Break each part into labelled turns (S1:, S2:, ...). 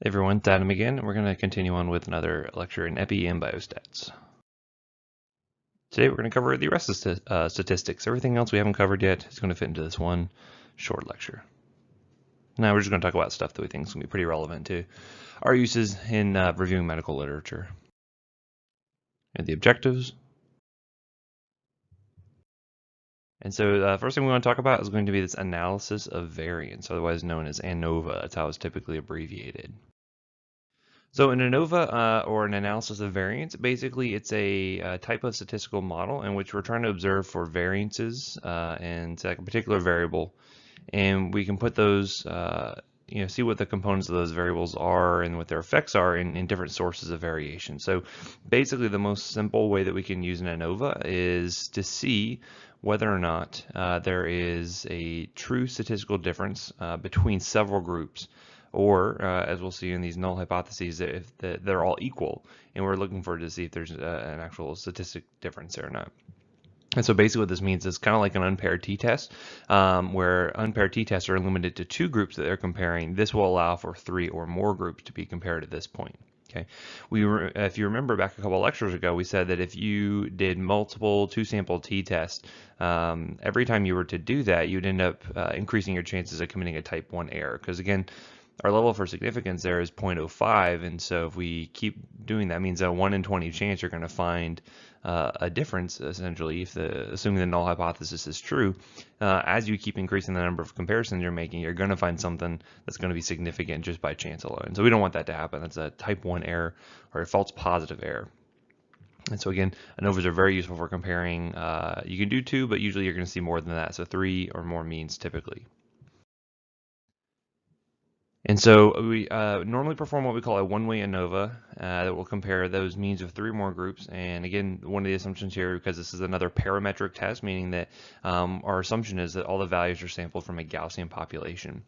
S1: Hey everyone, it's Adam again, and we're going to continue on with another lecture in Epi and Biostats. Today we're going to cover the rest of statistics. Everything else we haven't covered yet is going to fit into this one short lecture. Now we're just going to talk about stuff that we think is going to be pretty relevant to our uses in reviewing medical literature. And the objectives. And so the first thing we want to talk about is going to be this analysis of variance, otherwise known as ANOVA. That's how it's typically abbreviated. So an ANOVA, or an analysis of variance, basically it's a type of statistical model in which we're trying to observe for variances in a particular variable, and we can put those, see what the components of those variables are and what their effects are in different sources of variation. So basically the most simple way that we can use an ANOVA is to see whether or not there is a true statistical difference between several groups, or as we'll see in these null hypotheses, if they're all equal, and we're looking for to see if there's an actual statistic difference there or not. And so basically what this means is kind of like an unpaired t-test, where unpaired t-tests are limited to two groups that they're comparing. This will allow for three or more groups to be compared at this point. Okay, if you remember back a couple of lectures ago, we said that if you did multiple two-sample t-tests, every time you were to do that, you'd end up increasing your chances of committing a type 1 error. Because again, our level for significance there is 0.05, and so if we keep doing that, means a 1 in 20 chance you're going to find a difference, essentially, assuming the null hypothesis is true. As you keep increasing the number of comparisons you're making, you're going to find something that's going to be significant just by chance alone. So we don't want that to happen. That's a type 1 error, or a false positive error. And so again, ANOVAs are very useful for comparing. You can do 2, but usually you're going to see more than that. So 3 or more means typically. And so we normally perform what we call a one-way ANOVA that will compare those means of 3 or more groups. And again, one of the assumptions here, because this is another parametric test, meaning that our assumption is that all the values are sampled from a Gaussian population.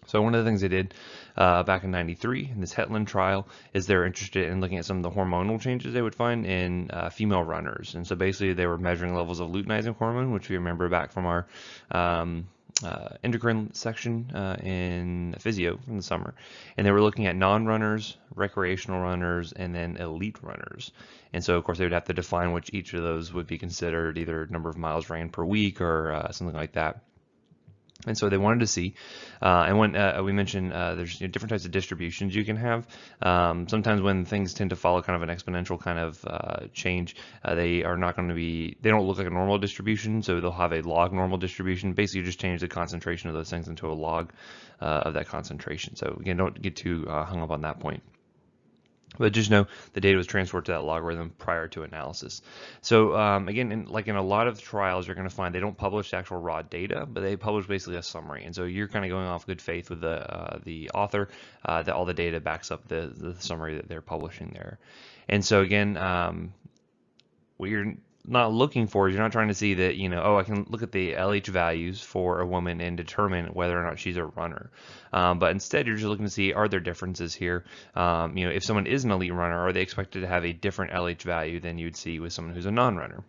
S1: So one of the things they did back in '93 in this Hetland trial is they're interested in looking at some of the hormonal changes they would find in female runners. And so basically they were measuring levels of luteinizing hormone, which we remember back from our endocrine section in physio from the summer. And they were looking at non-runners, recreational runners, and then elite runners. And so of course they would have to define which each of those would be considered either number of miles ran per week or something like that. And so they wanted to see, and when we mentioned there's different types of distributions you can have. Sometimes when things tend to follow kind of an exponential kind of change, they are not going to be, they don't look like a normal distribution, so they'll have a log normal distribution. Basically, you just change the concentration of those things into a log of that concentration. So again, don't get too hung up on that point. But just know the data was transferred to that logarithm prior to analysis. So again, like in a lot of trials, you're going to find they don't publish the actual raw data, but they publish basically a summary. And so you're kind of going off good faith with the author that all the data backs up the summary that they're publishing there. And so again, what you're not looking for is, you're not trying to see that, oh, I can look at the LH values for a woman and determine whether or not she's a runner. But instead, you're just looking to see, are there differences here? If someone is an elite runner, are they expected to have a different LH value than you'd see with someone who's a non-runner?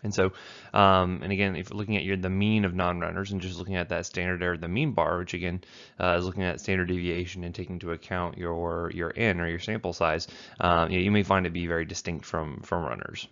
S1: And so, and again, if you're looking at the mean of non-runners and just looking at that standard error of the mean bar, which again is looking at standard deviation and taking into account your N, or your sample size, you may find it be very distinct from runners.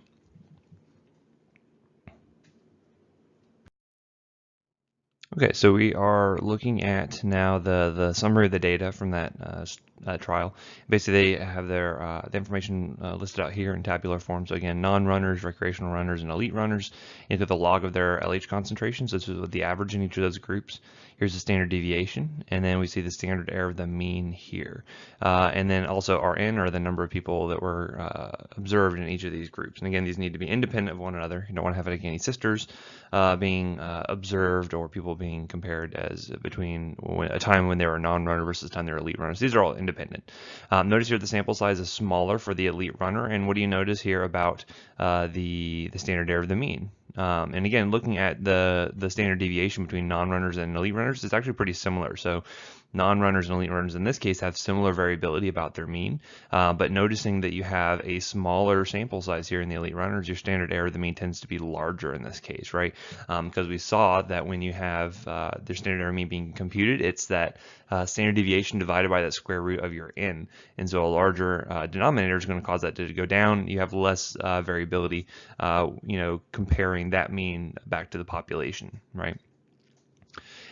S1: Okay, so we are looking at now the summary of the data from that trial. Basically, they have their the information listed out here in tabular form. So again, non-runners, recreational runners, and elite runners. Into the log of their LH concentrations. This is the average in each of those groups. Here's the standard deviation, and then we see the standard error of the mean here. And then also Rn, or the number of people that were observed in each of these groups. And again, these need to be independent of one another. You don't want to have any sisters being observed, or people being compared as between a time when they were a non-runner versus a time they were elite runners. These are all independent. Notice here the sample size is smaller for the elite runner, and what do you notice here about the standard error of the mean? And again, looking at the standard deviation between non-runners and elite runners, it's actually pretty similar. So non-runners and elite runners in this case have similar variability about their mean, but noticing that you have a smaller sample size here in the elite runners, your standard error of the mean tends to be larger in this case, right? Because we saw that when you have their standard error mean being computed, it's that standard deviation divided by that square root of your n, and so a larger denominator is going to cause that to go down. You have less variability, comparing that mean back to the population, right?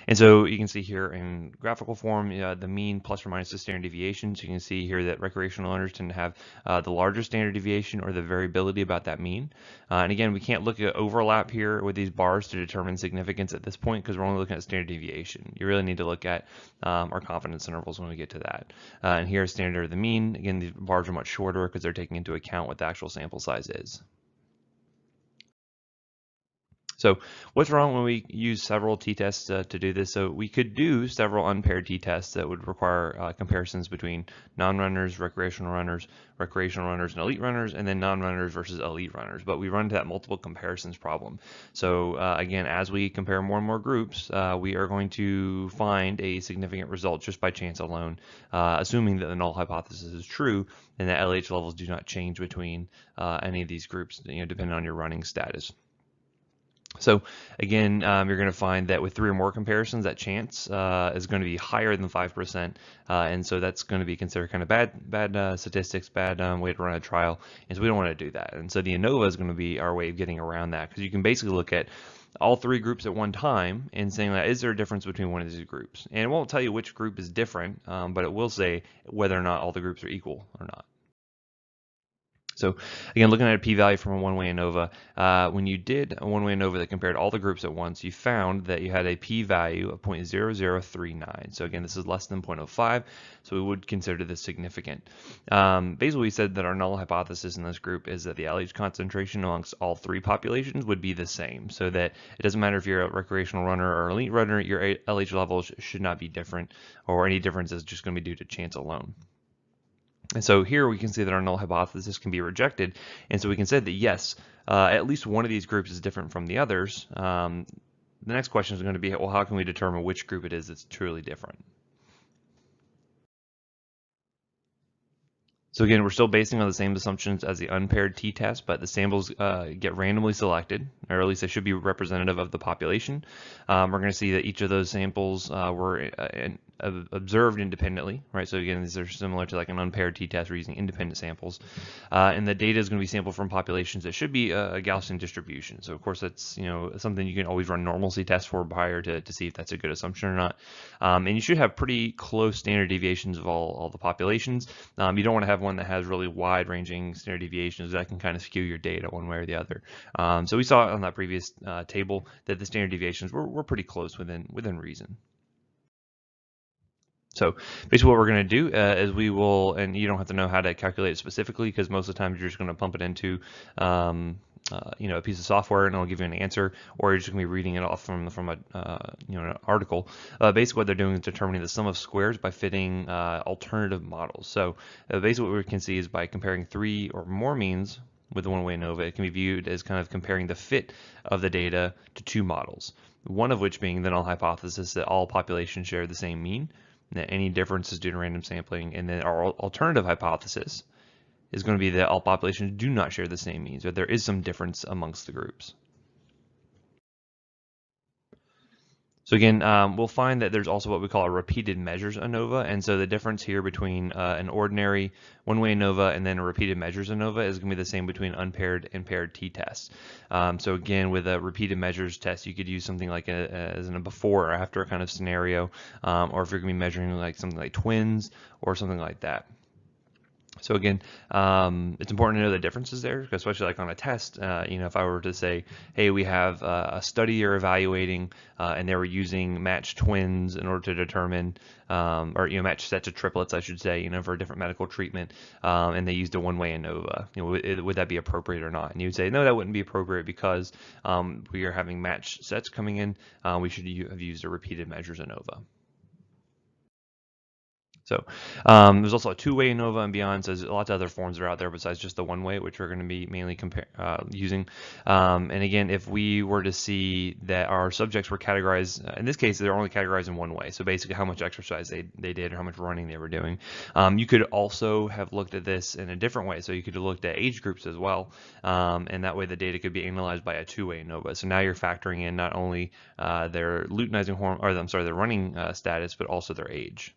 S1: And so you can see here in graphical form, the mean plus or minus the standard deviation. So you can see here that recreational owners tend to have the larger standard deviation or the variability about that mean. And again, we can't look at overlap here with these bars to determine significance at this point because we're only looking at standard deviation. You really need to look at our confidence intervals when we get to that. And here's standard of the mean. Again, these bars are much shorter because they're taking into account what the actual sample size is. So what's wrong when we use several t-tests to do this? So we could do several unpaired t-tests that would require comparisons between non-runners, recreational runners and elite runners, and then non-runners versus elite runners. But we run into that multiple comparisons problem. So again, as we compare more and more groups, we are going to find a significant result just by chance alone, assuming that the null hypothesis is true and that LH levels do not change between any of these groups, depending on your running status. So again, you're going to find that with 3 or more comparisons, that chance is going to be higher than 5%, and so that's going to be considered kind of bad statistics, bad way to run a trial, and so we don't want to do that. And so the ANOVA is going to be our way of getting around that, because you can basically look at all 3 groups at one time and saying that is there a difference between one of these groups, and it won't tell you which group is different, but it will say whether or not all the groups are equal or not. So again, looking at a p-value from a one-way ANOVA, when you did a one-way ANOVA that compared all the groups at once, you found that you had a p-value of 0.0039. So again, this is less than 0.05, so we would consider this significant. Basically, we said that our null hypothesis in this group is that the LH concentration amongst all 3 populations would be the same, so that it doesn't matter if you're a recreational runner or elite runner, your LH levels should not be different, or any difference is just going to be due to chance alone. And so here we can see that our null hypothesis can be rejected, and so we can say that yes, at least one of these groups is different from the others. The next question is going to be, well, how can we determine which group it is that's truly different? So again, we're still basing on the same assumptions as the unpaired t-test, but the samples get randomly selected, or at least they should be representative of the population. We're going to see that each of those samples were observed independently, right? So again, these are similar to like an unpaired t-test. We're using independent samples, and the data is going to be sampled from populations that should be a Gaussian distribution. So of course, that's something you can always run normalcy tests for prior to see if that's a good assumption or not. And you should have pretty close standard deviations of all the populations. You don't want to have one that has really wide-ranging standard deviations that can kind of skew your data one way or the other. So we saw on that previous table that the standard deviations were pretty close within reason. So basically what we're going to do is we will, and you don't have to know how to calculate it specifically because most of the time you're just going to pump it into a piece of software and it'll give you an answer, or you're just going to be reading it off from an article. Basically what they're doing is determining the sum of squares by fitting alternative models. So basically what we can see is by comparing 3 or more means with the one-way ANOVA, it can be viewed as kind of comparing the fit of the data to 2 models, one of which being the null hypothesis that all populations share the same mean, that any difference is due to random sampling, and then our alternative hypothesis is going to be that all populations do not share the same means, or there is some difference amongst the groups. So again, we'll find that there's also what we call a repeated measures ANOVA, and so the difference here between an ordinary one-way ANOVA and then a repeated measures ANOVA is going to be the same between unpaired and paired t-tests. So again, with a repeated measures test, you could use something like as in a before or after kind of scenario, or if you're going to be measuring like something like twins or something like that. So again, it's important to know the differences there, especially like on a test. If I were to say, hey, we have a study you're evaluating, and they were using matched twins in order to determine, or matched sets of triplets, I should say, for a different medical treatment, and they used a one-way ANOVA. Would that be appropriate or not? And you would say, no, that wouldn't be appropriate because we are having matched sets coming in. We should have used a repeated measures ANOVA. So there's also a two-way ANOVA and beyond, so there's lots of other forms that are out there besides just the one-way, which we're going to be mainly using. And again, if we were to see that our subjects were categorized, in this case, they're only categorized in one way, so basically how much exercise they did or how much running they were doing. You could also have looked at this in a different way, so you could have looked at age groups as well, and that way the data could be analyzed by a two-way ANOVA. So now you're factoring in not only their luteinizing hormone, or I'm sorry, their running status, but also their age.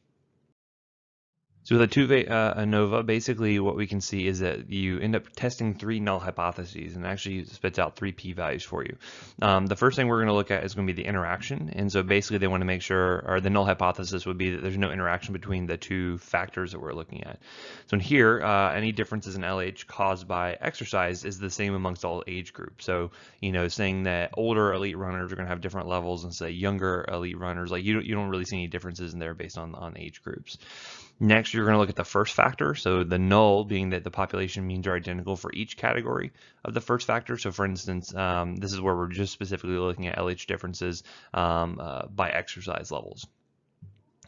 S1: So with a two-way ANOVA, basically what we can see is that you end up testing 3 null hypotheses and actually spits out 3 p-values for you. The first thing we're going to look at is going to be the interaction, and so basically they want to make sure, or the null hypothesis would be that there's no interaction between the two factors that we're looking at. So in here, any differences in LH caused by exercise is the same amongst all age groups. So, you know, saying that older elite runners are going to have different levels and say younger elite runners, like you don't really see any differences in there based on age groups. Next, you're going to look at the first factor, so the null being that the population means are identical for each category of the first factor. So for instance, this is where we're just specifically looking at LH differences by exercise levels.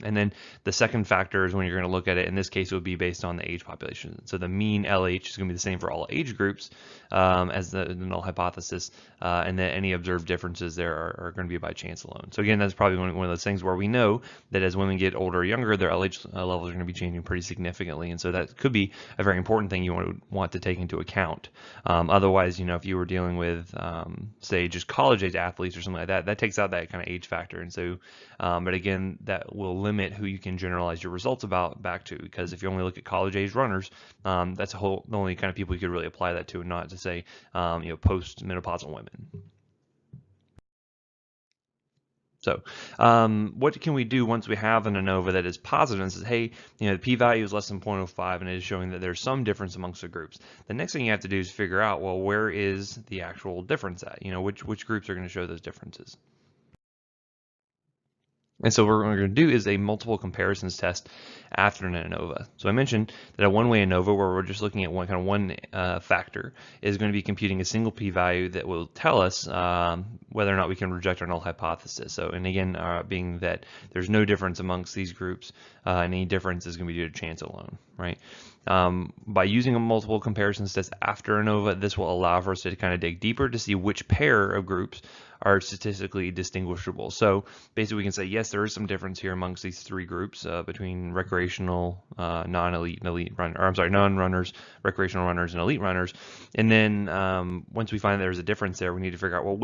S1: And then the second factor is when you're going to look at it, in this case, it would be based on the age population. So the mean LH is going to be the same for all age groups as the null hypothesis, and then any observed differences there are going to be by chance alone. So again, that's probably one of those things where we know that as women get older or younger, their LH levels are going to be changing pretty significantly. And so that could be a very important thing you want to take into account. Otherwise, you know, if you were dealing with, say, just college age athletes or something like that, that takes out that kind of age factor. And so, but again, that will limit who you can generalize your results back to, because if you only look at college age runners, that's the only kind of people you could really apply that to, and not to say you know, post-menopausal women. So what can we do once we have an ANOVA that is positive and says, hey, you know, the p-value is less than 0.05 and it is showing that there's some difference amongst the groups. The next thing you have to do is figure out, well, where is the actual difference at? You know, which groups are going to show those differences? And so what we're going to do is a multiple comparisons test after an ANOVA. So I mentioned that a one-way ANOVA, where we're just looking at one factor, is going to be computing a single p-value that will tell us whether or not we can reject our null hypothesis. So, and again, being that there's no difference amongst these groups, and any difference is going to be due to chance alone, right? By using a multiple comparisons test after ANOVA, this will allow for us to kind of dig deeper to see which pair of groups are statistically distinguishable. So basically we can say, yes, there is some difference here amongst these three groups between recreational, non-elite, and elite runner, or I'm sorry, non-runners, recreational runners, and elite runners. And then once we find there's a difference there, we need to figure out, well,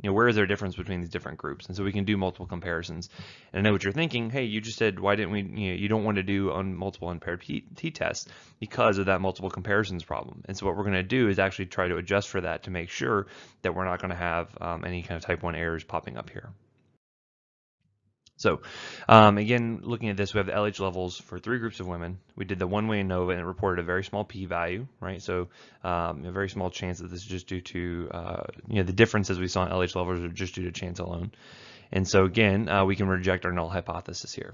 S1: where is there a difference between these different groups? And so we can do multiple comparisons. And I know what you're thinking. Hey, you just said, why didn't we, you don't want to do multiple unpaired t-tests because of that multiple comparisons problem. And so what we're going to do is actually try to adjust for that to make sure that we're not going to have any kind of type 1 errors popping up here. So again, looking at this, we have the LH levels for 3 groups of women. We did the one-way ANOVA and it reported a very small p-value, right? So a very small chance that this is just due to, the differences we saw in LH levels are just due to chance alone. And so again, we can reject our null hypothesis here.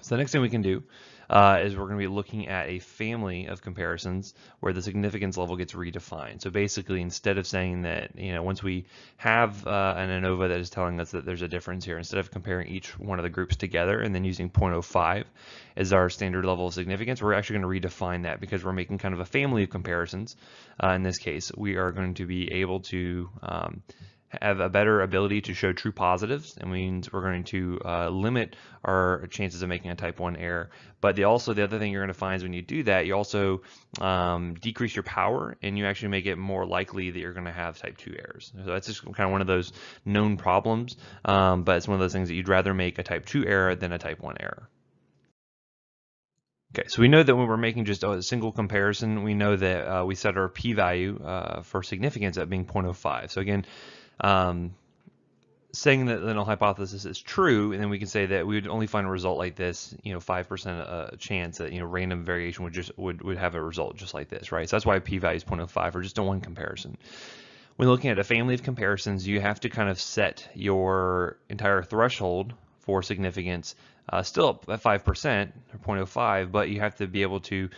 S1: So the next thing we can do is we're going to be looking at a family of comparisons where the significance level gets redefined. So basically, instead of saying that, once we have an ANOVA that is telling us that there's a difference here, instead of comparing each one of the groups together and then using 0.05 as our standard level of significance, we're actually going to redefine that because we're making kind of a family of comparisons. In this case, we are going to be able to have a better ability to show true positives. That means we're going to limit our chances of making a type 1 error. But the other thing you're going to find is when you do that, you also decrease your power and you actually make it more likely that you're going to have type 2 errors. So that's just kind of one of those known problems, but it's one of those things that you'd rather make a type 2 error than a type 1 error. Okay, so we know that when we're making just a single comparison, we know that we set our p-value for significance at being 0.05. So again, saying that the null hypothesis is true, and then we can say that we would only find a result like this, 5% chance that random variation would have a result just like this, right? So that's why p-value is 0.05 for just a one comparison. When looking at a family of comparisons, you have to kind of set your entire threshold for significance, still at 5% or 0.05, but you have to be able to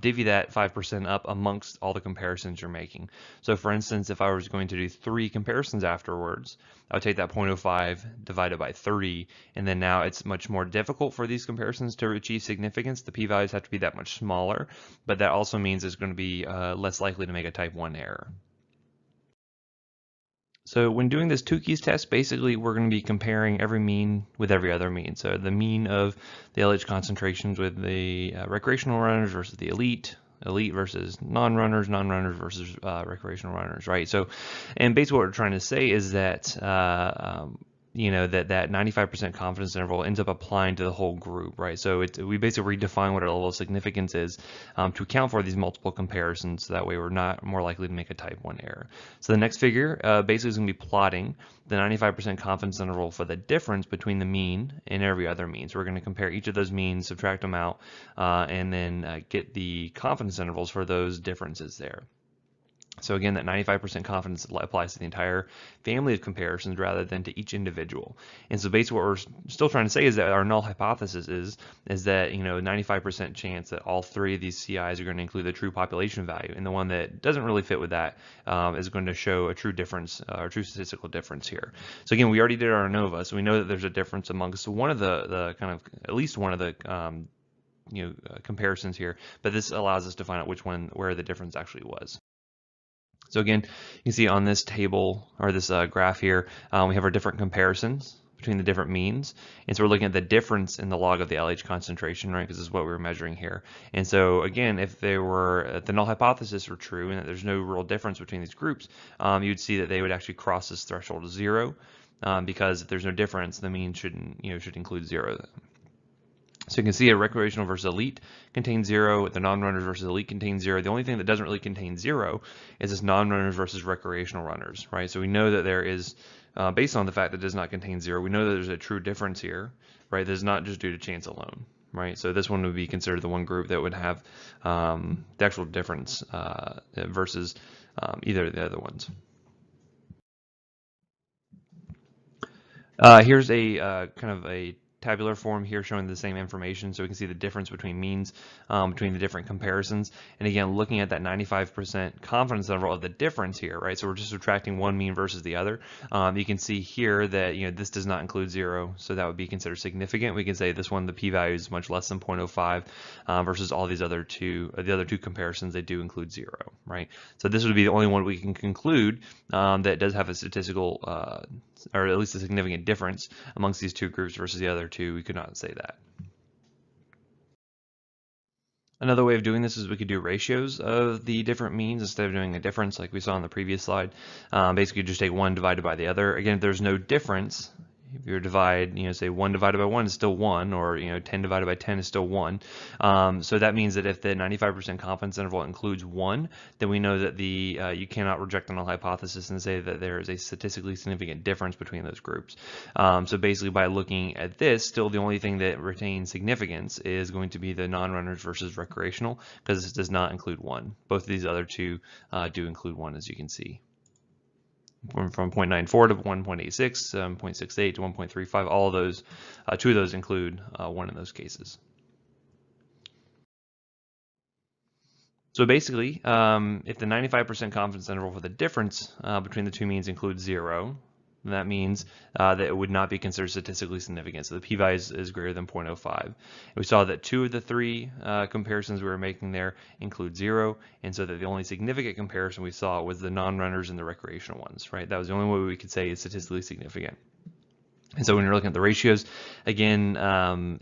S1: divvy that 5% up amongst all the comparisons you're making. So for instance, if I was going to do 3 comparisons afterwards, I would take that 0.05 divided by 30, and then now it's much more difficult for these comparisons to achieve significance. The p-values have to be that much smaller, but that also means it's going to be less likely to make a type 1 error. So when doing this Tukey's test, basically we're going to be comparing every mean with every other mean. So the mean of the LH concentrations with the recreational runners versus the elite versus non-runners, non-runners versus recreational runners, right? So, and basically what we're trying to say is that you know, that 95% confidence interval ends up applying to the whole group, right? So we basically redefine what our level of significance is to account for these multiple comparisons, so that way we're not more likely to make a type 1 error. So the next figure basically is going to be plotting the 95% confidence interval for the difference between the mean and every other mean. So we're going to compare each of those means, subtract them out, and then get the confidence intervals for those differences there. So again, that 95% confidence applies to the entire family of comparisons rather than to each individual. And so basically what we're still trying to say is that our null hypothesis is that, you know, 95% chance that all 3 of these CIs are going to include the true population value, and the one that doesn't really fit with that is going to show a true difference, or true statistical difference here. So again, we already did our ANOVA, so we know that there's a difference amongst one of the kind of, at least one of the comparisons here, but this allows us to find out where the difference actually was. So again, you can see on this table, or this graph here, we have our different comparisons between the different means. And so we're looking at the difference in the log of the LH concentration, right? Because this is what we're measuring here. And so again, if the null hypothesis were true and that there's no real difference between these groups, you would see that they would actually cross this threshold of 0, because if there's no difference, the mean should include 0. So you can see a recreational versus elite contains 0, the non-runners versus elite contains 0. The only thing that doesn't really contain 0 is this non-runners versus recreational runners, right? So we know that there is, based on the fact that it does not contain 0, we know that there's a true difference here, right? That is not just due to chance alone, right? So this one would be considered the one group that would have the actual difference versus either of the other ones. Here's a kind of a tabular form here showing the same information, so we can see the difference between means between the different comparisons. And again, looking at that 95% confidence interval of the difference here, right? So we're just subtracting one mean versus the other. You can see here that, you know, this does not include 0, so that would be considered significant. We can say this one, the p-value is much less than 0.05 versus all these other two, the other 2 comparisons, they do include 0, right? So this would be the only one we can conclude that does have a statistical or at least a significant difference amongst these 2 groups versus the other 2. We could not say that. Another way of doing this is we could do ratios of the different means instead of doing a difference like we saw on the previous slide. Basically just take 1 divided by the other. Again, if there's no difference, if you divide, you know, say 1 divided by 1 is still 1, or, you know, 10 divided by 10 is still 1. So that means that if the 95% confidence interval includes 1, then we know that you cannot reject the null hypothesis and say that there is a statistically significant difference between those groups. So basically by looking at this, still the only thing that retains significance is going to be the non-runners versus recreational, because this does not include 1. Both of these other 2 do include 1, as you can see. From 0.94 to 1.86, 0.68 to 1.35, all of those, 2 of those include 1 in those cases. So basically, if the 95% confidence interval for the difference between the 2 means includes 0, then that means that it would not be considered statistically significant. So the p-value is greater than 0.05. And we saw that 2 of the 3 comparisons we were making there include 0, and so that the only significant comparison we saw was the non-runners and the recreational ones, right? That was the only way we could say is statistically significant. And so when you're looking at the ratios, again,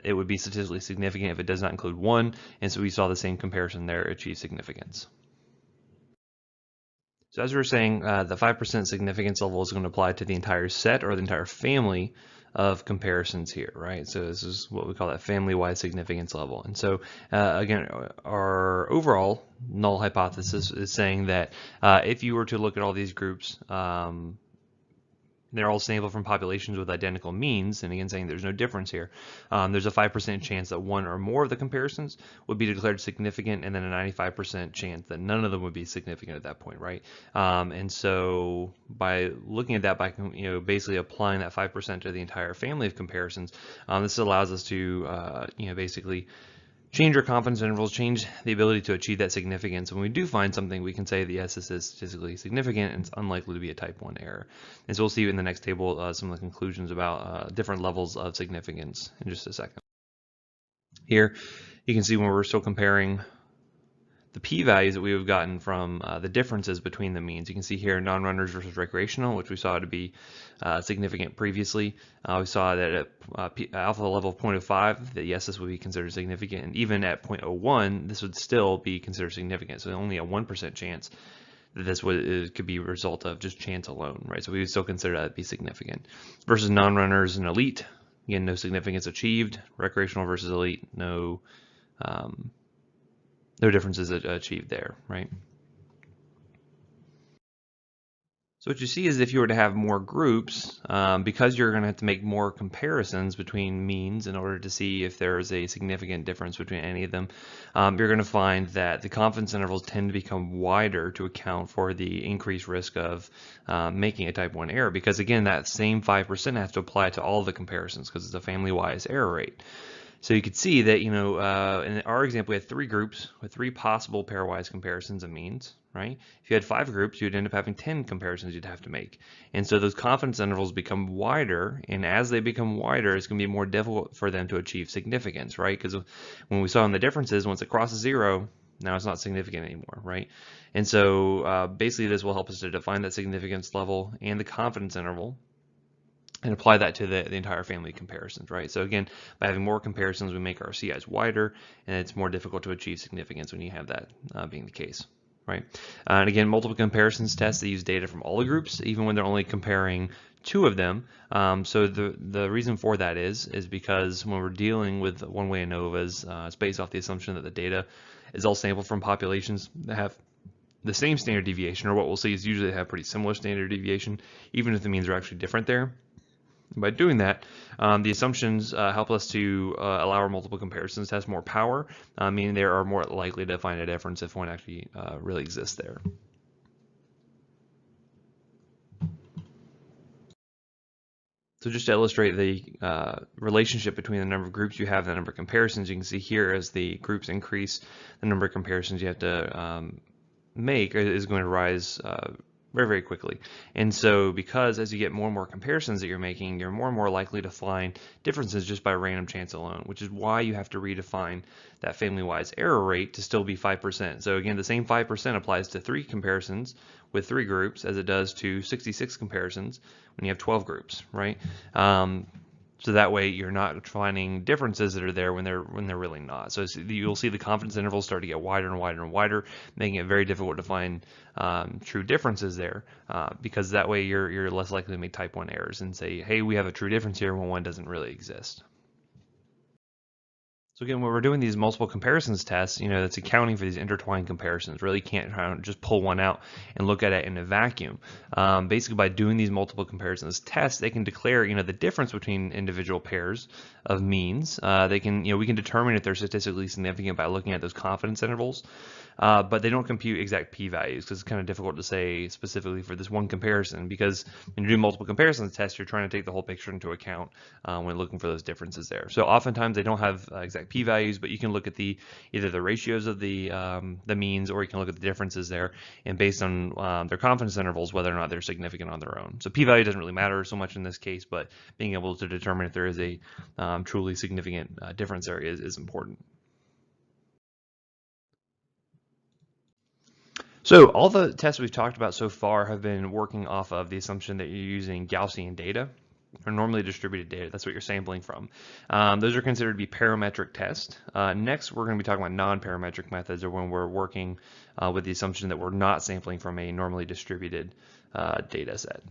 S1: it would be statistically significant if it does not include 1, and so we saw the same comparison there achieve significance. So as we were saying, the 5% significance level is going to apply to the entire set or the entire family of comparisons here, right? So this is what we call that family-wide significance level. And so again, our overall null hypothesis is saying that if you were to look at all these groups, they're all sampled from populations with identical means, and again saying there's no difference here, there's a 5% chance that one or more of the comparisons would be declared significant, and then a 95% chance that none of them would be significant at that point, right? And so by looking at that, by basically applying that 5% to the entire family of comparisons, this allows us to basically change our confidence intervals, change the ability to achieve that significance. When we do find something, we can say the yes, this is statistically significant and it's unlikely to be a type 1 error. And so we'll see in the next table some of the conclusions about different levels of significance in just a second. Here you can see when we're still comparing the p-values that we have gotten from the differences between the means. You can see here non-runners versus recreational, which we saw to be significant previously. We saw that at alpha level of 0.05, that yes, this would be considered significant, and even at 0.01, this would still be considered significant. So only a 1% chance that this could be a result of just chance alone, right? So we would still consider that to be significant. Versus non-runners and elite, again, no significance achieved. Recreational versus elite, no differences achieved there, right? So what you see is if you were to have more groups, because you're going to have to make more comparisons between means in order to see if there is a significant difference between any of them, you're going to find that the confidence intervals tend to become wider to account for the increased risk of making a type 1 error, because again, that same 5% has to apply to all of the comparisons because it's a family-wise error rate. So you could see that, in our example, we had 3 groups with 3 possible pairwise comparisons of means, right? If you had 5 groups, you'd end up having 10 comparisons you'd have to make. And so those confidence intervals become wider, and as they become wider, it's going to be more difficult for them to achieve significance, right? Because when we saw in the differences, once it crosses 0, now it's not significant anymore, right? And so basically this will help us to define that significance level and the confidence interval, and apply that to the entire family of comparisons, right? So again, by having more comparisons, we make our CIs wider, and it's more difficult to achieve significance when you have that being the case, right? And again, multiple comparisons tests, they use data from all the groups, even when they're only comparing 2 of them. So the reason for that is because when we're dealing with one-way ANOVAs, it's based off the assumption that the data is all sampled from populations that have the same standard deviation, or what we'll see is usually they have pretty similar standard deviation, even if the means are actually different there. By doing that, the assumptions help us to allow our multiple comparisons to have more power, meaning they are more likely to find a difference if one actually really exists there. So just to illustrate the relationship between the number of groups you have and the number of comparisons, you can see here as the groups increase, the number of comparisons you have to make is going to rise very, very quickly. And so because as you get more and more comparisons that you're making, you're more and more likely to find differences just by random chance alone, which is why you have to redefine that family-wise error rate to still be 5%. So again, the same 5% applies to 3 comparisons with 3 groups as it does to 66 comparisons when you have 12 groups, right? So that way you're not finding differences that are there when they're really not. So you'll see the confidence intervals start to get wider and wider and wider, making it very difficult to find true differences there, because that way you're less likely to make type 1 errors and say, hey, we have a true difference here when one doesn't really exist. So again, when we're doing these multiple comparisons tests, that's accounting for these intertwined comparisons. Really can't just pull one out and look at it in a vacuum. Basically, by doing these multiple comparisons tests, they can declare, the difference between individual pairs of means. We can determine if they're statistically significant by looking at those confidence intervals. But they don't compute exact p-values because it's kind of difficult to say specifically for this one comparison, because when you do multiple comparisons tests, you're trying to take the whole picture into account when looking for those differences there. So oftentimes they don't have exact p-values, but you can look at either the ratios of the means, or you can look at the differences there, and based on their confidence intervals, whether or not they're significant on their own. So p-value doesn't really matter so much in this case, but being able to determine if there is a truly significant difference there is important. So all the tests we've talked about so far have been working off of the assumption that you're using Gaussian data, or normally distributed data. That's what you're sampling from. Those are considered to be parametric tests. Next, we're going to be talking about non-parametric methods, or when we're working with the assumption that we're not sampling from a normally distributed data set.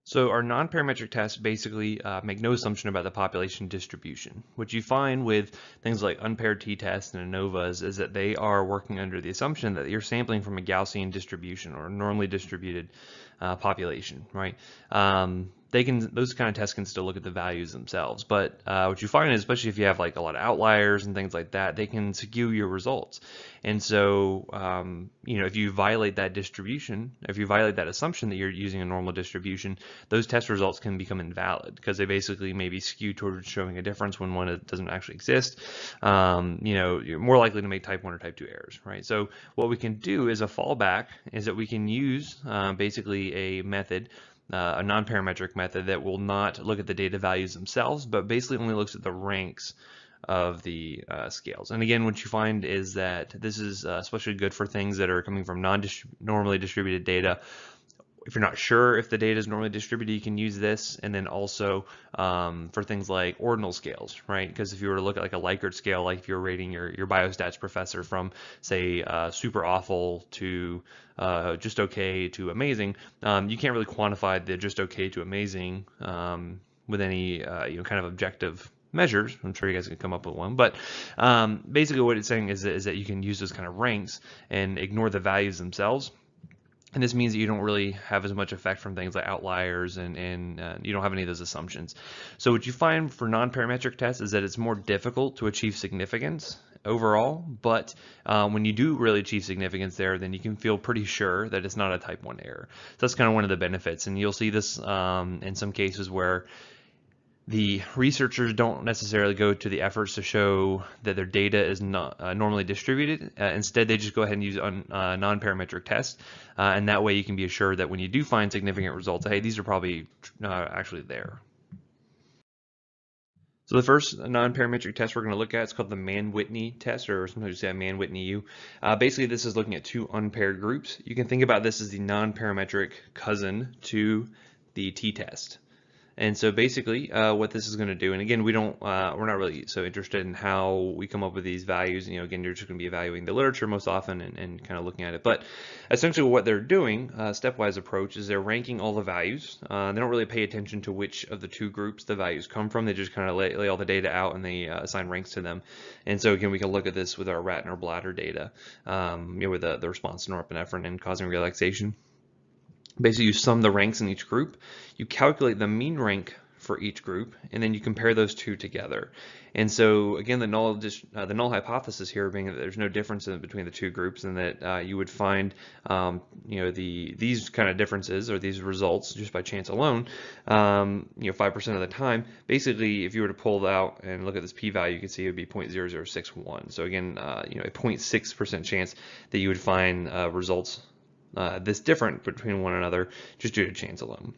S1: So our non-parametric tests basically make no assumption about the population distribution. What you find with things like unpaired t-tests and ANOVAs is that they are working under the assumption that you're sampling from a Gaussian distribution or a normally distributed population, right? Those kind of tests can still look at the values themselves, but what you find is, especially if you have like a lot of outliers and things like that, they can skew your results. And so, if you violate that distribution, if you violate that assumption that you're using a normal distribution, those test results can become invalid because they basically maybe skew towards showing a difference when one doesn't actually exist. You're more likely to make type 1 or type 2 errors, right? So what we can do as a fallback is that we can use basically a method, a non-parametric method that will not look at the data values themselves, but basically only looks at the ranks of the scales. And again, what you find is that this is especially good for things that are coming from non-normally distributed data. If you're not sure if the data is normally distributed, you can use this. And then also for things like ordinal scales, right? Because if you were to look at like a Likert scale, like if you're rating your biostats professor from, say, super awful to just okay to amazing, you can't really quantify the just okay to amazing with any kind of objective measures. I'm sure you guys can come up with one, but basically what it's saying is that you can use those kind of ranks and ignore the values themselves. And this means that you don't really have as much effect from things like outliers and you don't have any of those assumptions. So what you find for non-parametric tests is that it's more difficult to achieve significance overall, but when you do really achieve significance there, then you can feel pretty sure that it's not a type 1 error. So that's kind of one of the benefits, and you'll see this in some cases where the researchers don't necessarily go to the efforts to show that their data is not normally distributed. Instead, they just go ahead and use non-parametric tests, and that way you can be assured that when you do find significant results, hey, these are probably actually there. So the first non-parametric test we're going to look at is called the Mann-Whitney test, or sometimes you say Mann-Whitney-U. Basically, this is looking at two unpaired groups. You can think about this as the non-parametric cousin to the t-test. And so basically what this is going to do, and again, we're not really so interested in how we come up with these values. Again, you're just going to be evaluating the literature most often and kind of looking at it. But essentially what they're doing, stepwise approach, is they're ranking all the values. They don't really pay attention to which of the two groups the values come from. They just kind of lay all the data out and they assign ranks to them. And so again, we can look at this with our rat and our bladder data, with the response to norepinephrine and causing relaxation. Basically, you sum the ranks in each group, you calculate the mean rank for each group, and then you compare those two together. And so again, the null hypothesis here being that there's no difference between the two groups, and that you would find these kind of differences or these results just by chance alone 5% of the time. Basically, if you were to pull out and look at this p-value, you can see it would be 0.0061. So again, a 0.6% chance that you would find results this different between one another just due to chance alone.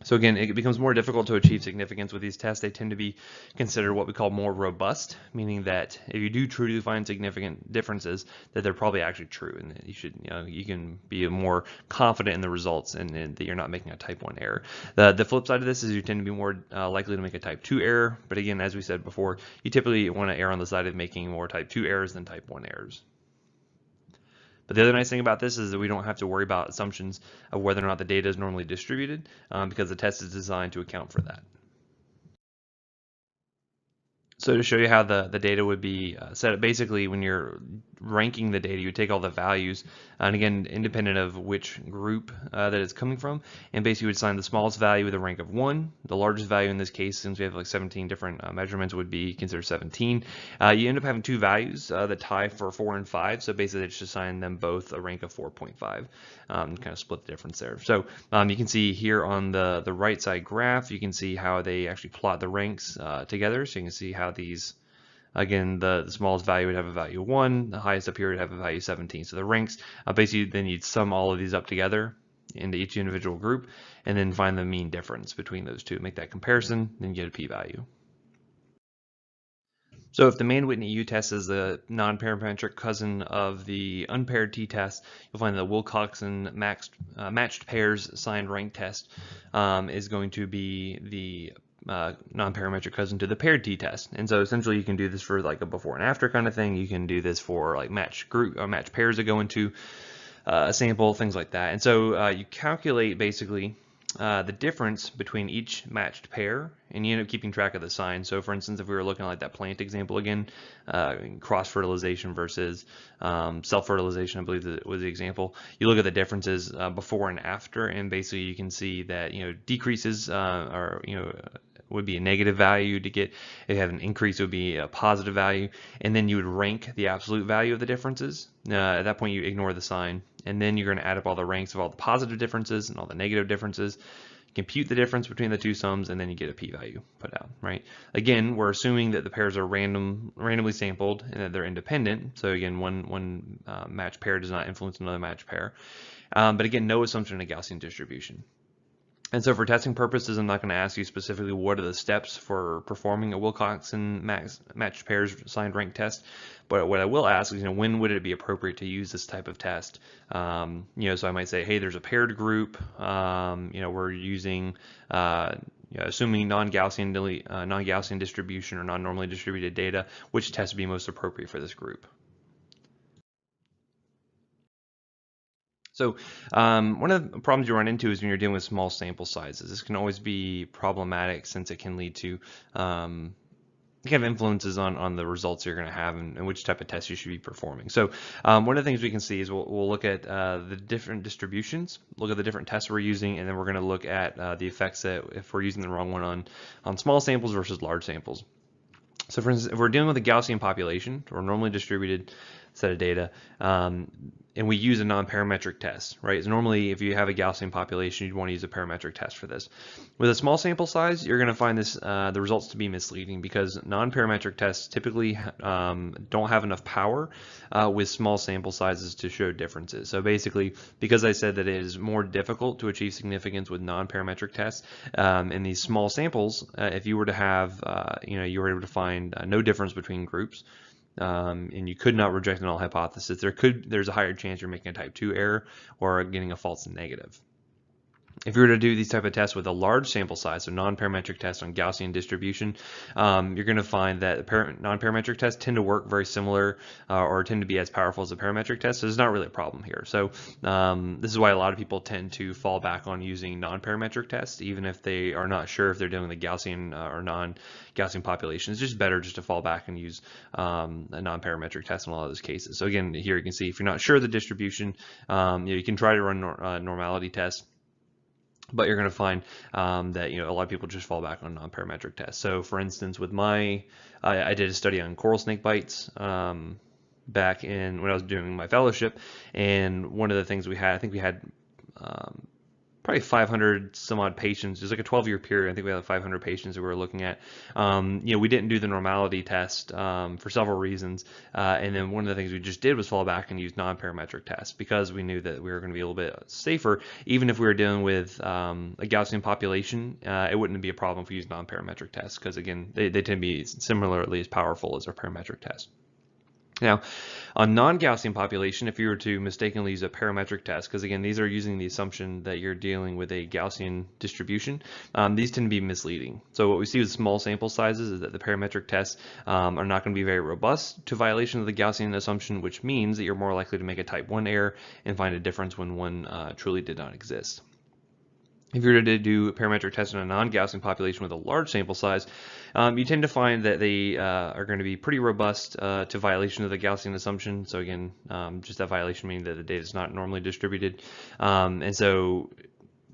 S1: So again, it becomes more difficult to achieve significance with these tests. They tend to be considered what we call more robust, meaning that if you do truly find significant differences, that they're probably actually true, and that you can be more confident in the results and that you're not making a type 1 error. The flip side of this is you tend to be more likely to make a type 2 error, but again, as we said before, you typically want to err on the side of making more type 2 errors than type 1 errors. But the other nice thing about this is that we don't have to worry about assumptions of whether or not the data is normally distributed because the test is designed to account for that. So to show you how the data would be set up, basically when you're ranking the data, you take all the values, and again, independent of which group that it's coming from, and basically you would assign the smallest value with a rank of 1. The largest value in this case, since we have like 17 different measurements, would be considered 17. You end up having two values that tie for 4 and 5, so basically just assign them both a rank of 4.5, kind of split the difference there. So you can see here on the right side graph, you can see how they actually plot the ranks together, so you can see how these, again, the smallest value would have a value of 1, the highest up here would have a value of 17. So the ranks, basically then you'd sum all of these up together into each individual group and then find the mean difference between those two. Make that comparison, then you get a p-value. So if the Mann-Whitney-U test is the non-parametric cousin of the unpaired t-test, you'll find the Wilcoxon matched pairs signed rank test is going to be the non-parametric cousin to the paired t-test. And so essentially you can do this for like a before and after kind of thing. You can do this for like matched pairs that go into a sample, things like that. And so you calculate basically the difference between each matched pair, and you end up keeping track of the sign. So for instance, if we were looking at like that plant example again, cross-fertilization versus self-fertilization, I believe that was the example, you look at the differences before and after, and basically you can see that, decreases are, would be a negative value to get. If you have an increase, it would be a positive value, and then you would rank the absolute value of the differences. At that point, you ignore the sign, and then you're going to add up all the ranks of all the positive differences and all the negative differences, compute the difference between the two sums, and then you get a p-value put out, right? Again, we're assuming that the pairs are randomly sampled and that they're independent. So again, one matched pair does not influence another matched pair. But again, no assumption in a Gaussian distribution. And so for testing purposes, I'm not going to ask you specifically what are the steps for performing a Wilcoxon matched pairs signed rank test, but what I will ask is, when would it be appropriate to use this type of test? So I might say, hey, there's a paired group, we're using, assuming non-Gaussian distribution or non-normally distributed data, which test would be most appropriate for this group? So one of the problems you run into is when you're dealing with small sample sizes. This can always be problematic since it can lead to kind of influences on the results you're going to have and which type of test you should be performing. So one of the things we can see is we'll look at the different distributions, look at the different tests we're using, and then we're going to look at the effects that if we're using the wrong one on small samples versus large samples. So for instance, if we're dealing with a Gaussian population or normally distributed set of data, and we use a non-parametric test, right? So normally if you have a Gaussian population, you'd want to use a parametric test for this. With a small sample size, you're going to find this the results to be misleading because non-parametric tests typically don't have enough power with small sample sizes to show differences. So basically, because I said that it is more difficult to achieve significance with non-parametric tests, in these small samples, if you were to have, you were able to find no difference between groups, and you could not reject a null hypothesis, there's a higher chance you're making a type 2 error or getting a false negative. If you were to do these type of tests with a large sample size, so non-parametric tests on Gaussian distribution, you're going to find that non-parametric tests tend to work very similar or tend to be as powerful as a parametric test, so there's not really a problem here. So this is why a lot of people tend to fall back on using non-parametric tests, even if they are not sure if they're doing the Gaussian or non-Gaussian population. It's just better just to fall back and use a non-parametric test in a lot of those cases. So again, here you can see if you're not sure of the distribution, you can try to run normality tests, but you're going to find that a lot of people just fall back on non-parametric tests. So for instance, with I did a study on coral snake bites back when I was doing my fellowship, and one of the things I think we had probably 500 some odd patients. It was like a 12-year period. I think we had 500 patients that we were looking at. We didn't do the normality test for several reasons, and then one of the things we just did was fall back and use non-parametric tests because we knew that we were going to be a little bit safer. Even if we were dealing with a Gaussian population, it wouldn't be a problem if we used non-parametric tests because again, they tend to be similarly as powerful as our parametric tests. Now, on non-Gaussian population, if you were to mistakenly use a parametric test, because again, these are using the assumption that you're dealing with a Gaussian distribution, these tend to be misleading. So what we see with small sample sizes is that the parametric tests are not going to be very robust to violation of the Gaussian assumption, which means that you're more likely to make a type 1 error and find a difference when one truly did not exist. If you were to do a parametric test in a non-Gaussian population with a large sample size, you tend to find that they are going to be pretty robust to violation of the Gaussian assumption. So again, just that violation meaning that the data is not normally distributed. And so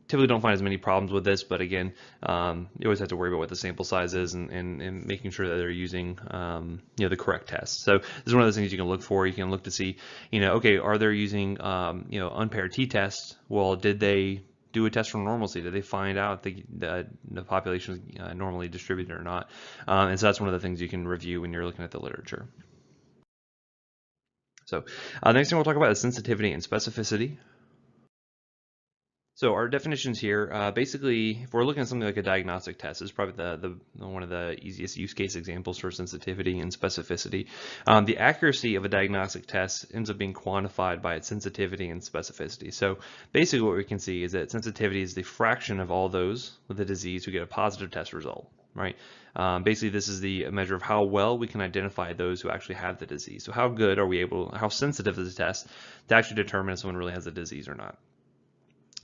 S1: typically don't find as many problems with this, but again, you always have to worry about what the sample size is and making sure that they're using the correct test. So this is one of those things you can look for. You can look to see, okay, are they using unpaired t-tests? Well, did they do a test for normalcy? Did they find out the population was normally distributed or not? And so that's one of the things you can review when you're looking at the literature. So the next thing we'll talk about is sensitivity and specificity. So our definitions here, basically, if we're looking at something like a diagnostic test, is probably one of the easiest use case examples for sensitivity and specificity. The accuracy of a diagnostic test ends up being quantified by its sensitivity and specificity. So basically what we can see is that sensitivity is the fraction of all those with the disease who get a positive test result, right? Basically, this is the measure of how well we can identify those who actually have the disease. So how good are we how sensitive is the test to actually determine if someone really has the disease or not?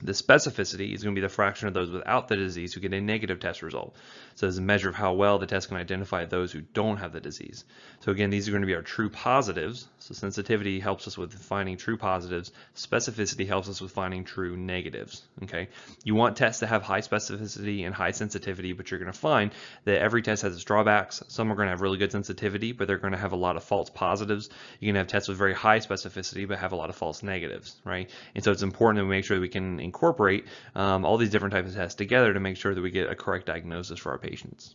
S1: The specificity is going to be the fraction of those without the disease who get a negative test result. So it's a measure of how well the test can identify those who don't have the disease. So again, these are going to be our true positives. So sensitivity helps us with finding true positives. Specificity helps us with finding true negatives. Okay, you want tests to have high specificity and high sensitivity, but you're going to find that every test has its drawbacks. Some are going to have really good sensitivity, but they're going to have a lot of false positives. You can have tests with very high specificity, but have a lot of false negatives, right? And so it's important that we make sure that we can incorporate all these different types of tests together to make sure that we get a correct diagnosis for our patients.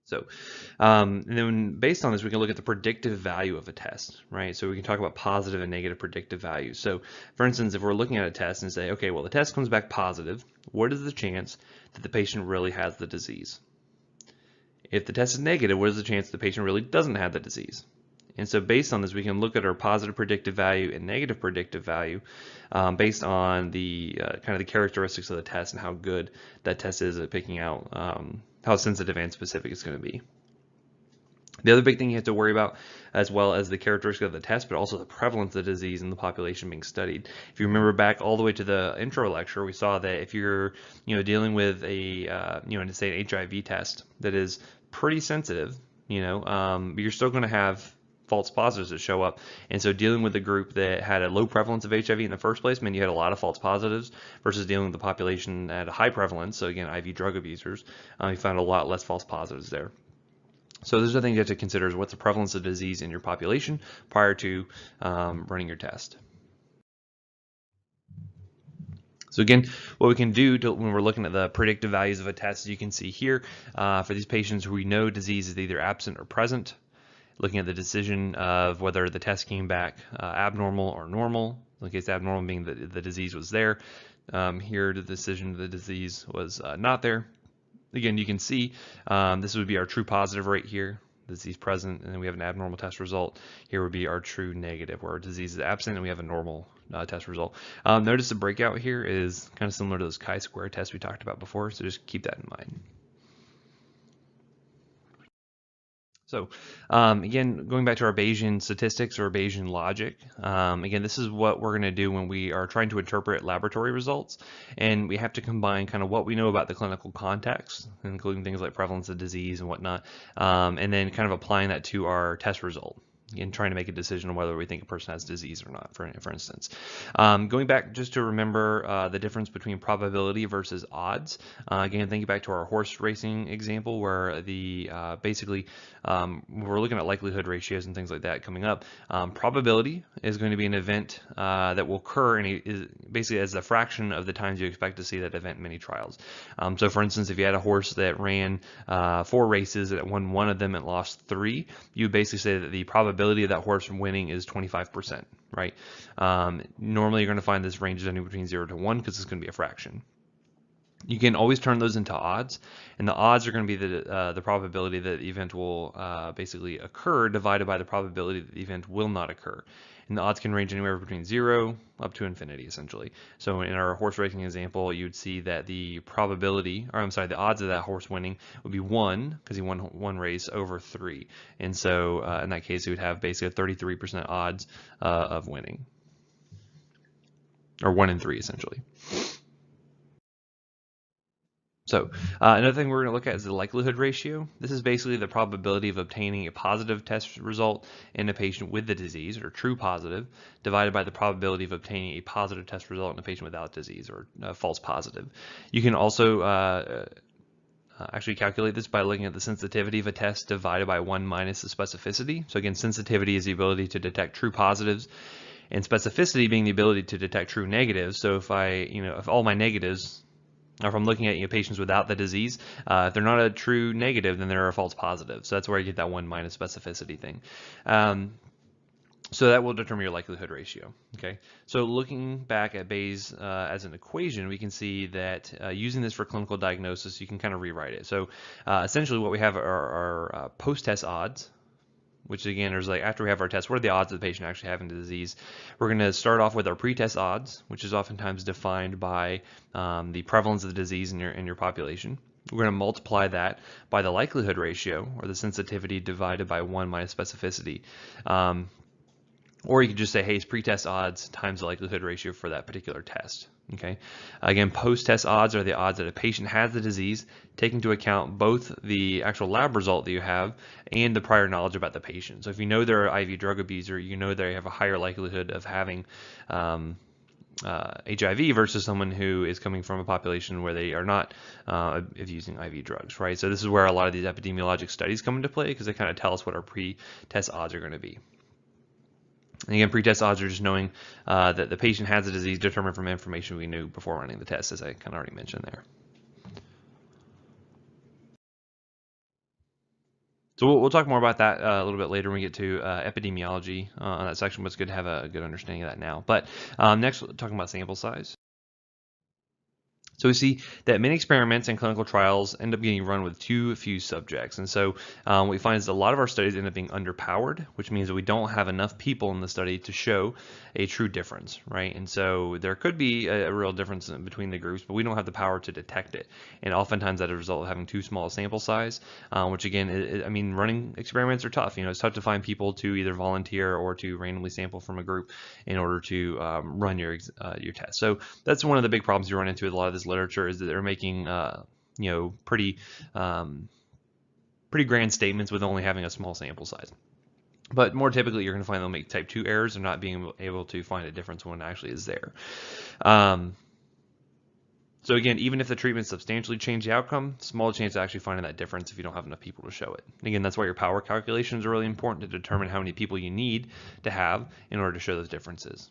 S1: So, and then based on this, we can look at the predictive value of a test, right? So we can talk about positive and negative predictive values. So for instance, if we're looking at a test and say, okay, well, the test comes back positive, what is the chance that the patient really has the disease? If the test is negative, what is the chance the patient really doesn't have the disease? And so based on this, we can look at our positive predictive value and negative predictive value based on the kind of the characteristics of the test and how good that test is at picking out how sensitive and specific it's going to be. The other big thing you have to worry about, as well as the characteristics of the test, but also the prevalence of the disease in the population being studied. If you remember back all the way to the intro lecture, we saw that if you're dealing with a say an HIV test that is pretty sensitive, you're still going to have false positives that show up. And so dealing with a group that had a low prevalence of HIV in the first place meant you had a lot of false positives versus dealing with the population at a high prevalence. So again, IV drug abusers, you found a lot less false positives there. So those are things you have to consider is what's the prevalence of disease in your population prior to running your test. So again, what we can do when we're looking at the predictive values of a test, you can see here for these patients we know disease is either absent or present. Looking at the decision of whether the test came back abnormal or normal. In case abnormal being that the disease was there. Here the decision the disease was not there. Again, you can see this would be our true positive right here. Disease present, and then we have an abnormal test result. Here would be our true negative, where our disease is absent and we have a normal test result. Notice the breakout here is kind of similar to those chi-square tests we talked about before, so just keep that in mind. So again, going back to our Bayesian statistics or Bayesian logic, again, this is what we're going to do when we are trying to interpret laboratory results, and we have to combine kind of what we know about the clinical context, including things like prevalence of disease and whatnot, and then kind of applying that to our test result. And trying to make a decision on whether we think a person has disease or not, for instance. Going back just to remember the difference between probability versus odds. Again, thinking back to our horse racing example where the basically we're looking at likelihood ratios and things like that coming up. Probability is going to be an event that will occur and basically as a fraction of the times you expect to see that event in many trials. So for instance, if you had a horse that ran 4 races and won 1 of them and lost 3, you would basically say that the probability of that horse from winning is 25%, right? Normally you're going to find this ranges anywhere between 0 to 1 because it's going to be a fraction. You can always turn those into odds, and the odds are going to be the probability that the event will basically occur divided by the probability that the event will not occur. And the odds can range anywhere between 0 up to infinity, essentially. So in our horse racing example, you'd see that the probability, or I'm sorry, the odds of that horse winning would be 1, because he won 1 race, over 3. And so in that case, he would have basically a 33% odds of winning, or 1 in 3, essentially. So another thing we're going to look at is the likelihood ratio. This is basically the probability of obtaining a positive test result in a patient with the disease, or true positive, divided by the probability of obtaining a positive test result in a patient without disease, or false positive. You can also actually calculate this by looking at the sensitivity of a test divided by 1 minus the specificity. So again, sensitivity is the ability to detect true positives, and specificity being the ability to detect true negatives. So if if all my negatives, or if I'm looking at patients without the disease, if they're not a true negative, then they're a false positive. So that's where you get that 1 minus specificity thing. So that will determine your likelihood ratio. Okay. So looking back at Bayes as an equation, we can see that using this for clinical diagnosis, you can kind of rewrite it. So essentially, what we have are our post-test odds, which again is like after we have our test, what are the odds of the patient actually having the disease? We're going to start off with our pre-test odds, which is oftentimes defined by the prevalence of the disease in your population. We're going to multiply that by the likelihood ratio, or the sensitivity divided by 1 minus specificity. Or you could just say, hey, it's pretest odds times the likelihood ratio for that particular test. Okay. Again, post-test odds are the odds that a patient has the disease, taking into account both the actual lab result that you have and the prior knowledge about the patient. So if you know they're an IV drug abuser, you know they have a higher likelihood of having HIV versus someone who is coming from a population where they are not using IV drugs, right? So this is where a lot of these epidemiologic studies come into play, because they kind of tell us what our pre-test odds are going to be. And again, pretest odds are just knowing that the patient has a disease determined from information we knew before running the test, as I kind of already mentioned there. So we'll talk more about that a little bit later when we get to epidemiology on that section, but it's good to have a good understanding of that now. But next, talking about sample size. So we see that many experiments and clinical trials end up getting run with too few subjects. And so what we find is a lot of our studies end up being underpowered, which means that we don't have enough people in the study to show a true difference, right? And so there could be a real difference between the groups, but we don't have the power to detect it. And oftentimes that is a result of having too small a sample size, which again, I mean, running experiments are tough. You know, it's tough to find people to either volunteer or to randomly sample from a group in order to run your test. So that's one of the big problems you run into with a lot of this literature, is that they're making you know, pretty grand statements with only having a small sample size. But more typically, you're going to find they'll make type 2 errors and not being able to find a difference when it actually is there. So again, even if the treatment substantially changed the outcome, small chance of actually finding that difference if you don't have enough people to show it. And again, that's why your power calculations are really important, to determine how many people you need to have in order to show those differences.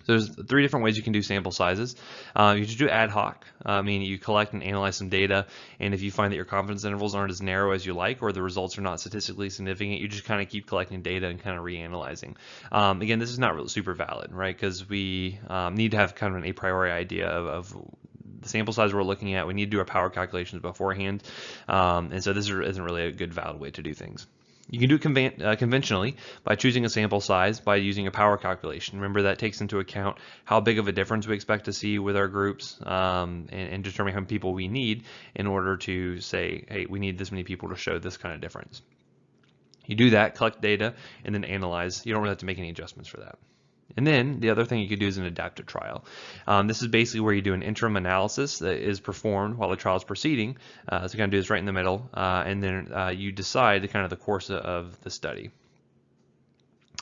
S1: So there's 3 different ways you can do sample sizes. You just do ad hoc, meaning you collect and analyze some data, and if you find that your confidence intervals aren't as narrow as you like, or the results are not statistically significant, you just kind of keep collecting data and kind of reanalyzing. Again, this is not really super valid, right? Because we need to have kind of an a priori idea of the sample size we're looking at. We need to do our power calculations beforehand, and so this isn't really a good valid way to do things. You can do it conventionally by choosing a sample size by using a power calculation. Remember, that takes into account how big of a difference we expect to see with our groups, and determine how many people we need in order to say, hey, we need this many people to show this kind of difference. You do that, collect data, and then analyze. You don't really have to make any adjustments for that. And then the other thing you could do is an adaptive trial. This is basically where you do an interim analysis that is performed while the trial is proceeding. So you kind of do this right in the middle, and then you decide the course of the study.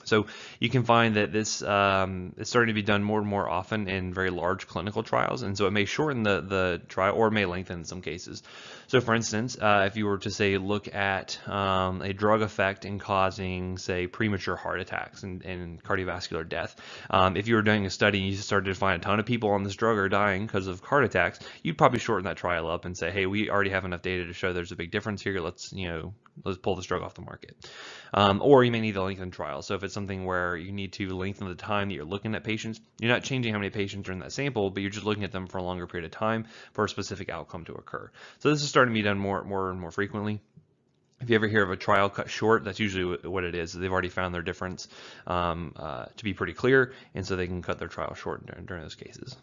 S1: So you can find that this is starting to be done more and more often in very large clinical trials, and so it may shorten the trial or may lengthen in some cases. So for instance, if you were to say look at a drug effect in causing, say, premature heart attacks and cardiovascular death, if you were doing a study and you started to find a ton of people on this drug are dying because of heart attacks, you'd probably shorten that trial up and say, hey, we already have enough data to show there's a big difference here. Let's pull this drug off the market. Or you may need to lengthen trial. So if it's something where you need to lengthen the time that you're looking at patients, you're not changing how many patients are in that sample, but you're just looking at them for a longer period of time for a specific outcome to occur. So this is starting to be done more and more frequently. If you ever hear of a trial cut short, that's usually what it is. They've already found their difference to be pretty clear, and so they can cut their trial short during those cases.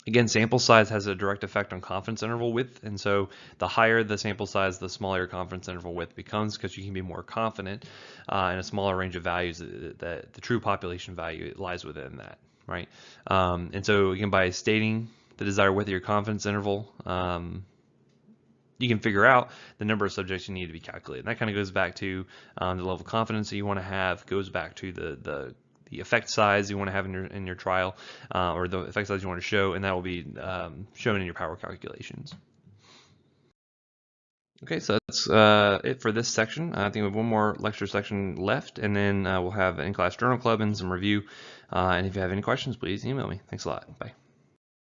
S1: Again, sample size has a direct effect on confidence interval width, and so the higher the sample size, the smaller your confidence interval width becomes, because you can be more confident in a smaller range of values that the true population value lies within that, right? And so again, by stating the desired width of your confidence interval, you can figure out the number of subjects you need to be calculated. And that kind of goes back to the level of confidence that you want to have, goes back to the effect size you want to have in your trial, or the effect size you want to show, and that will be shown in your power calculations. Okay, so that's it for this section. I think we have one more lecture section left, and then we'll have an in-class journal club and some review. And if you have any questions, please email me. Thanks a lot. Bye.